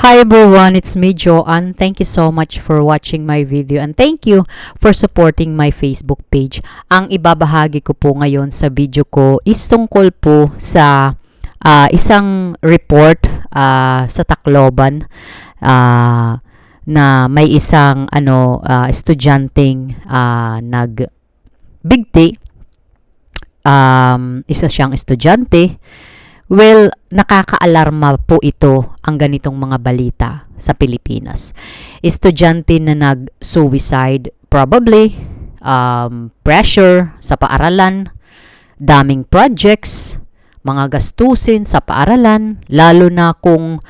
Hi everyone, it's me Joanne. Thank you so much for watching my video and thank you for supporting my Facebook page. Ang ibabahagi ko po ngayon sa video ko is tungkol po sa isang report sa Tacloban na may isang estudyanteng nagbigti. Isa siyang estudyante. Well, nakakaalarma po ito ang ganitong mga balita sa Pilipinas. Estudyante na nag-suicide, probably, pressure sa paaralan, daming projects, mga gastusin sa paaralan, lalo na kung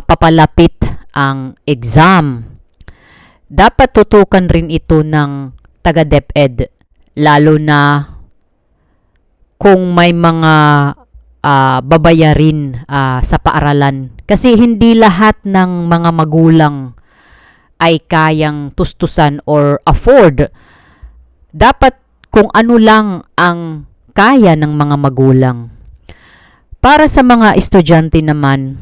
papalapit ang exam. Dapat tutukan rin ito ng taga-DepEd, lalo na kung may mga babayarin sa paaralan. Kasi hindi lahat ng mga magulang ay kayang tustusan or afford. Dapat kung ano lang ang kaya ng mga magulang. Para sa mga estudyante naman,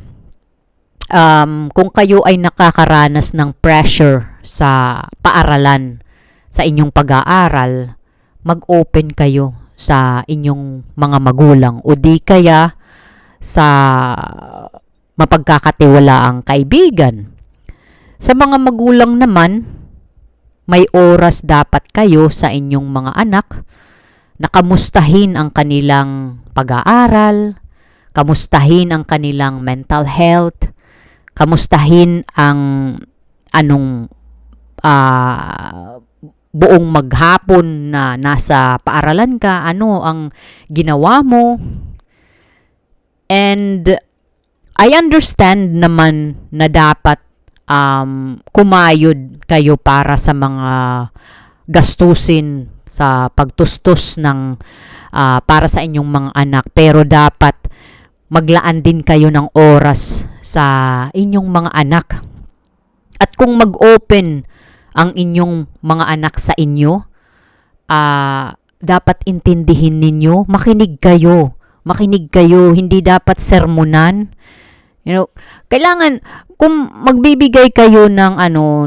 kung kayo ay nakakaranas ng pressure sa paaralan, sa inyong pag-aaral, mag-open kayo sa inyong mga magulang o di kaya sa mapagkakatiwalaang kaibigan. Sa mga magulang naman, may oras dapat kayo sa inyong mga anak na kamustahin ang kanilang pag-aaral, kamustahin ang kanilang mental health, kamustahin ang buong maghapon na nasa paaralan ka, ano ang ginawa mo. And I understand naman na dapat kumayod kayo para sa mga gastusin sa pagtustos ng para sa inyong mga anak, pero dapat maglaan din kayo ng oras sa inyong mga anak. At kung mag-open ang inyong mga anak sa inyo, dapat intindihin ninyo, makinig kayo, hindi dapat sermonan. Kailangan kung magbibigay kayo ng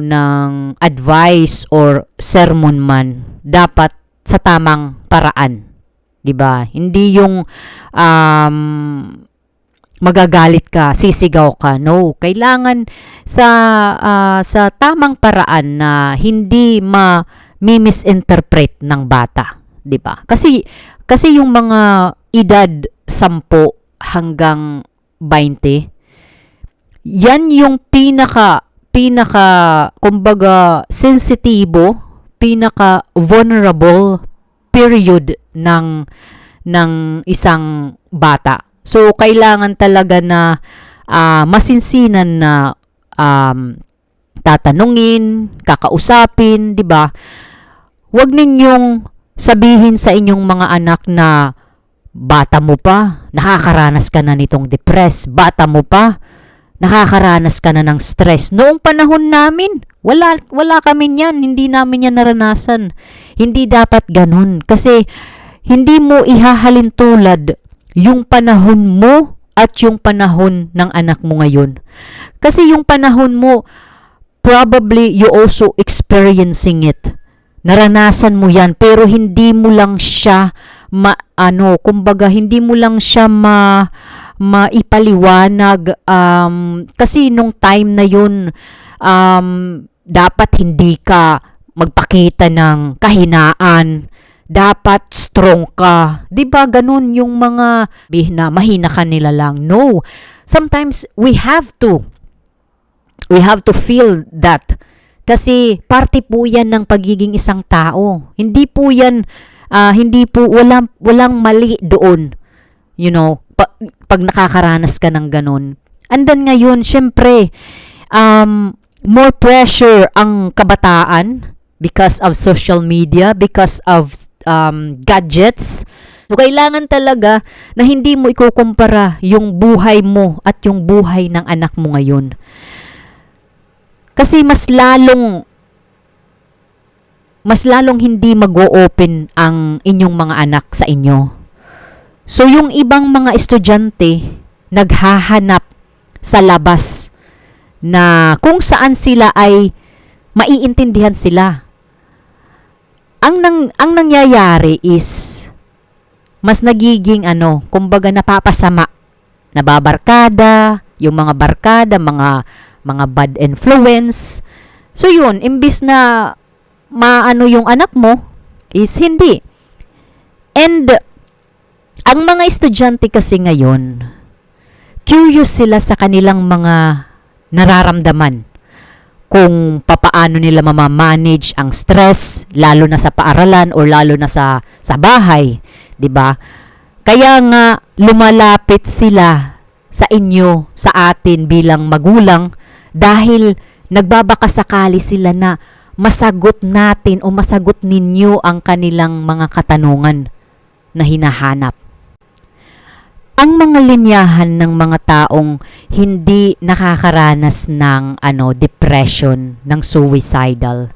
ng advice or sermon man, dapat sa tamang paraan, 'di ba? Hindi yung magagalit ka, sisigaw ka. No, kailangan sa tamang paraan na hindi ma-misinterpret ng bata, 'di ba? Kasi yung mga edad 10 hanggang 20, yan yung pinaka kumbaga sensitibo, pinaka vulnerable period ng isang bata. So, kailangan talaga na masinsinan na tatanungin, kakausapin, di ba? Huwag ninyong sabihin sa inyong mga anak na bata mo pa, nakakaranas ka na nitong depress, bata mo pa, nakakaranas ka na ng stress. Noong panahon namin, wala kami niyan, hindi namin yan naranasan. Hindi dapat ganun kasi hindi mo ihahalin tulad yung panahon mo at yung panahon ng anak mo ngayon. Kasi yung panahon mo, probably you also experiencing it. Naranasan mo yan, pero hindi mo lang siya kumbaga hindi mo lang siya maipaliwanag. Kasi nung time na yun, dapat hindi ka magpakita ng kahinaan. Dapat strong ka. 'Di ba ganun yung mga na mahina ka nila lang? No. Sometimes we have to feel that. Kasi parte po 'yan ng pagiging isang tao. Hindi po 'yan walang mali doon. You know, pag nakakaranas ka ng ganun. And then ngayon, syempre, more pressure ang kabataan because of social media, because of gadgets. So, kailangan talaga na hindi mo ikukumpara yung buhay mo at yung buhay ng anak mo ngayon. Kasi mas lalong hindi mag-o-open ang inyong mga anak sa inyo. So, yung ibang mga estudyante naghahanap sa labas na kung saan sila ay maiintindihan sila. Ang nangyayari is mas nagiging kumbaga napapasama. Nababarkada, yung mga barkada, mga bad influence. So yun, imbis na maano yung anak mo, is hindi. And ang mga estudyante kasi ngayon, curious sila sa kanilang mga nararamdaman. Kung papaano nila mamamanage ang stress, lalo na sa paaralan or lalo na sa bahay, 'di ba? Kaya nga lumalapit sila sa inyo, sa atin bilang magulang dahil nagbabakasakali sila na masagot natin o masagot ninyo ang kanilang mga katanungan na hinahanap. Ang mga linyahan ng mga taong hindi nakakaranas ng depression, ng suicidal,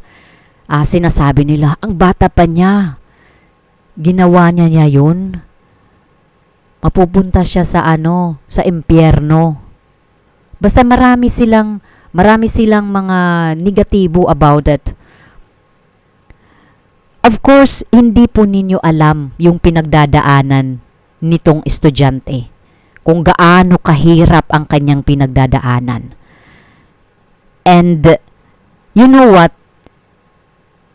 sinasabi nila, ang bata pa niya, ginawa niya yun. Mapupunta siya sa impyerno. Basta marami silang mga negatibo about it. Of course, hindi po ninyo alam yung pinagdadaanan nitong estudyante, kung gaano kahirap ang kanyang pinagdadaanan. And you know what?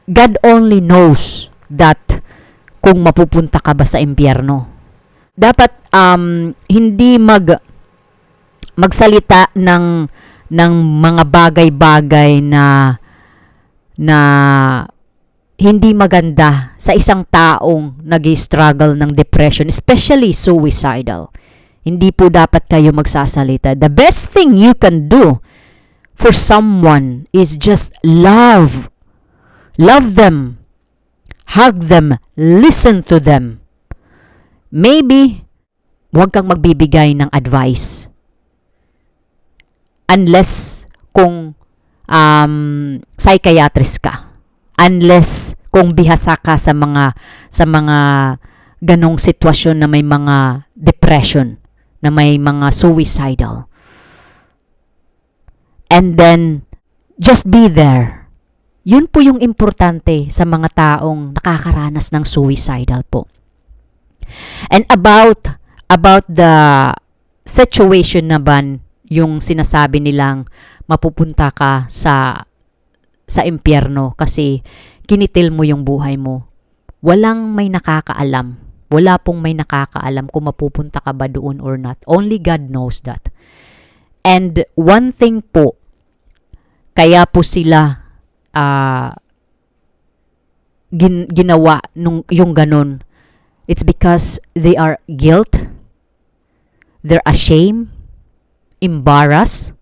God only knows that kung mapupunta ka ba sa impyerno. Dapat hindi magsalita ng mga bagay-bagay na hindi maganda sa isang taong nag-struggle ng depression, especially suicidal. Hindi po dapat kayo magsasalita. The best thing you can do for someone is just love. Love them. Hug them. Listen to them. Maybe, huwag kang magbibigay ng advice. Unless kung psychiatrist ka. Unless kung bihasa ka sa mga ganong sitwasyon na may mga depression, na may mga suicidal. And then, just be there. Yun po yung importante sa mga taong nakakaranas ng suicidal po. And about the situation naman, yung sinasabi nilang mapupunta ka sa impyerno kasi kinitil mo yung buhay mo. Walang may nakakaalam. Wala pong may nakakaalam kung mapupunta ka ba doon or not. Only God knows that. And one thing po, kaya po sila ginawa yung ganun. It's because they are guilt, they're ashamed, embarrassed.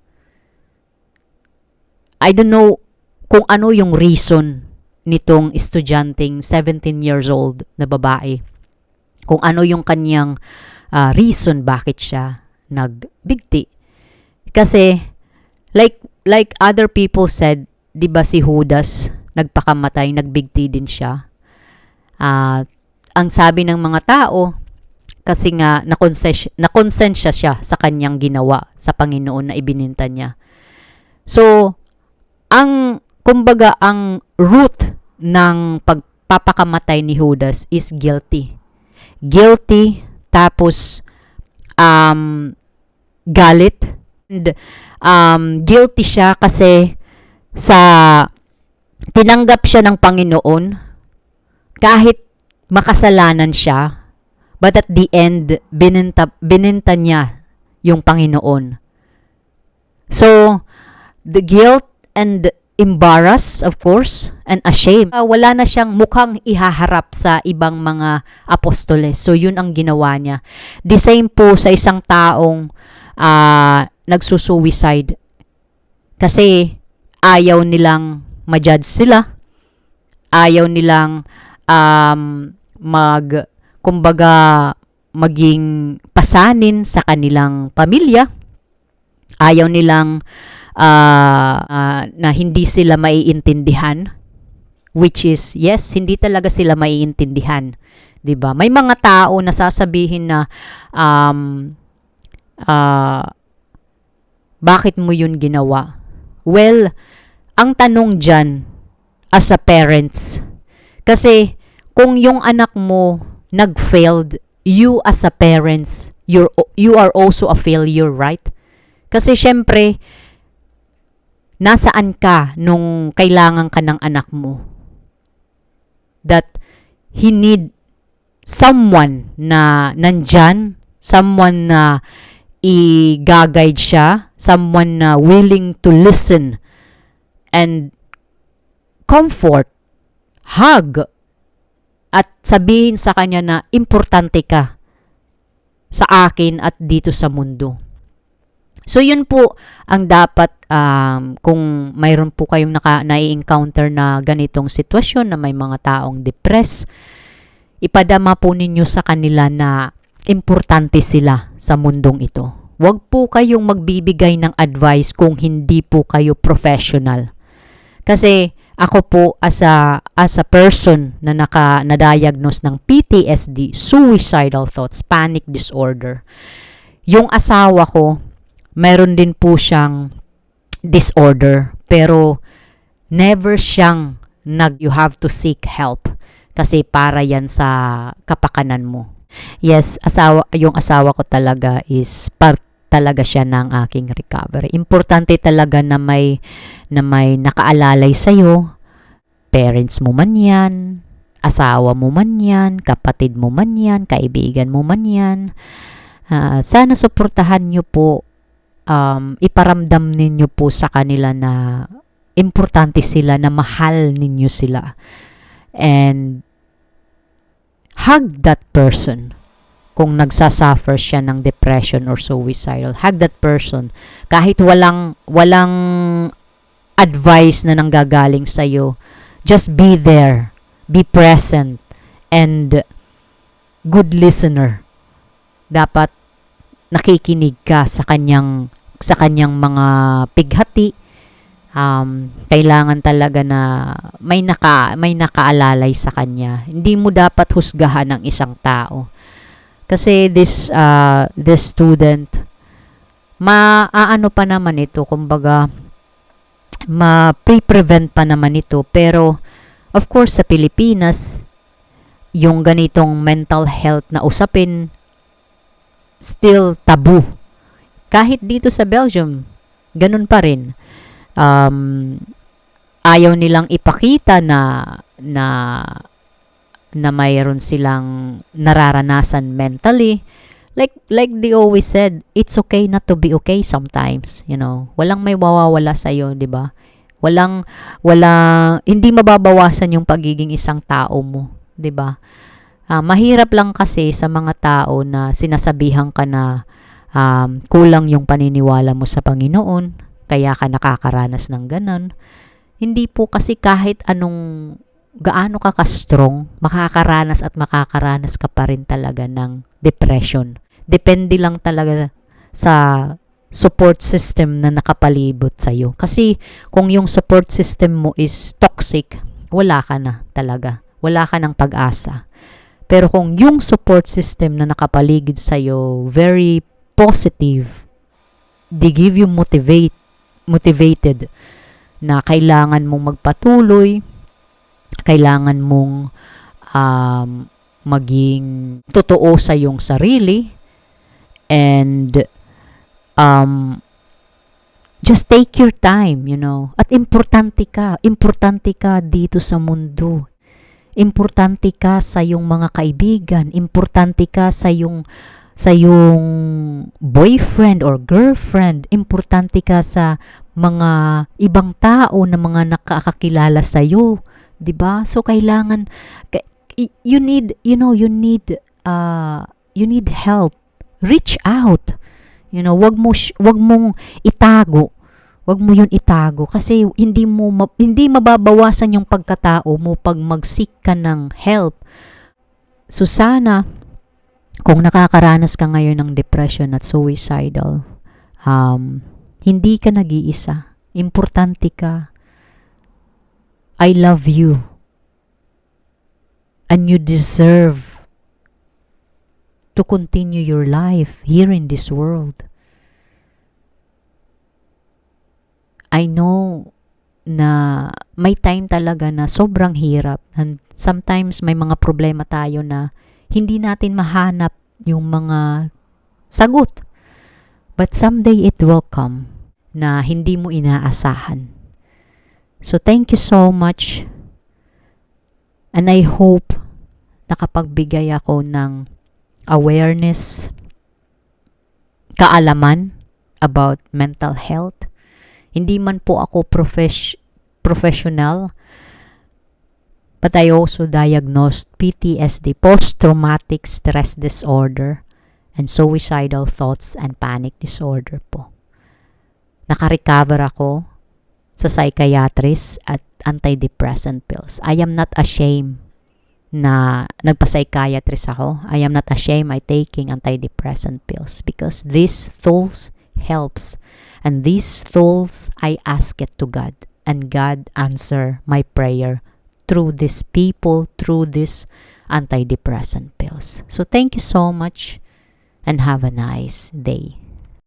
I don't know kung ano yung reason nitong estudyanteng 17 years old na babae. Kung ano yung kanyang reason bakit siya nagbigti. Kasi like other people said, 'di ba si Judas nagpakamatay, nagbigti din siya. Ang sabi ng mga tao kasi nga nakonsensya siya sa kanyang ginawa sa Panginoon na ibininta niya. So, kumbaga ang root ng pagpapakamatay ni Judas is guilty. Guilty, tapos galit. And guilty siya kasi tinanggap siya ng Panginoon kahit makasalanan siya, but at the end, bininta niya yung Panginoon. So, the guilt and embarrassed, of course, and ashamed. Wala na siyang mukhang ihaharap sa ibang mga apostoles. So, yun ang ginawa niya. The same po sa isang taong nagsusuicide. Kasi ayaw nilang ma-judge sila. Ayaw nilang maging pasanin sa kanilang pamilya. Ayaw nilang na hindi sila maiintindihan, which is, yes, hindi talaga sila maiintindihan. 'Di ba? May mga tao na sasabihin na bakit mo yun ginawa? Well, ang tanong dyan, as a parents, kasi kung yung anak mo nag-failed, you as a parents, you are also a failure, right? Kasi syempre, nasaan ka nung kailangan ka ng anak mo? That he need someone na nandyan, someone na i-guide siya, someone na willing to listen and comfort, hug, at sabihin sa kanya na importante ka sa akin at dito sa mundo. So yun po ang dapat kung mayroon po kayong nai-encounter na ganitong sitwasyon na may mga taong depressed, ipadama po ninyo sa kanila na importante sila sa mundong ito. Huwag po kayong magbibigay ng advice kung hindi po kayo professional. Kasi ako po as a person na na-diagnose ng PTSD, suicidal thoughts, panic disorder. Yung asawa ko, meron din po siyang disorder, pero never siyang you have to seek help kasi para yan sa kapakanan mo. Yes, yung asawa ko talaga is part talaga siya ng aking recovery. Importante talaga na may nakaalalay sa'yo, parents mo man yan, asawa mo man yan, kapatid mo man yan, kaibigan mo man yan. Sana suportahan nyo po, iparamdam ninyo po sa kanila na importante sila, na mahal ninyo sila. And hug that person. Kung nagsasuffer siya ng depression or suicidal, hug that person. Kahit walang advice na nanggagaling sa'yo, just be there, be present, and good listener. Dapat nakikinig ka sa kanyang mga pighati. Kailangan talaga na may nakaalalay sa kanya. Hindi mo dapat husgahan ng isang tao. Kasi this student, maaano pa naman ito, kumbaga, ma-prevent pa naman ito. Pero, of course, sa Pilipinas, yung ganitong mental health na usapin, still taboo. Kahit dito sa Belgium, ganun pa rin. Ayaw nilang ipakita na mayroon silang nararanasan mentally. Like they always said, it's okay not to be okay sometimes, you know. Walang may mawawala sa iyo, 'di ba? Walang hindi mababawasan yung pagiging isang tao mo, 'di ba? Mahirap lang kasi sa mga tao na sinasabihan ka na kulang yung paniniwala mo sa Panginoon, kaya ka nakakaranas ng ganon. Hindi po kasi kahit anong gaano ka ka-strong, makakaranas ka pa rin talaga ng depression. Depende lang talaga sa support system na nakapalibot sa'yo. Kasi kung yung support system mo is toxic, wala ka na talaga. Wala ka ng pag-asa. Pero kung yung support system na nakapaligid sa'yo, very positive, they give you motivated na kailangan mong magpatuloy, kailangan mong maging totoo sa iyong sarili, and just take your time, you know. At importante ka dito sa mundo. Importante ka sa iyong mga kaibigan, importante ka sa iyong boyfriend or girlfriend, importante ka sa mga ibang tao na mga nakakakilala sa iyo. 'Di ba? So kailangan you need help. Reach out. You know, wag mong itago. Wag mo 'yun itago kasi hindi mababawasan yung pagkatao mo pag mag-seek ka ng help. So sana kung nakakaranas ka ngayon ng depression at suicidal, hindi ka nag-iisa. Importante ka. I love you. And you deserve to continue your life here in this world. I I know na may time talaga na sobrang hirap. And sometimes may mga problema tayo na hindi natin mahanap yung mga sagot. But someday it will come na hindi mo inaasahan. So thank you so much. And I hope nakapagbigay ako ng awareness, kaalaman about mental health. Hindi man po ako professional, but I also diagnosed PTSD, post-traumatic stress disorder, and suicidal thoughts and panic disorder po. Nakarecover ako sa psychiatrist at antidepressant pills. I am not ashamed na nagpa-psychiatrist ako. I am not ashamed I taking antidepressant pills because these tools helps. And these tools, I ask it to God. And God answer my prayer through these people, through these antidepressant pills. So thank you so much and have a nice day.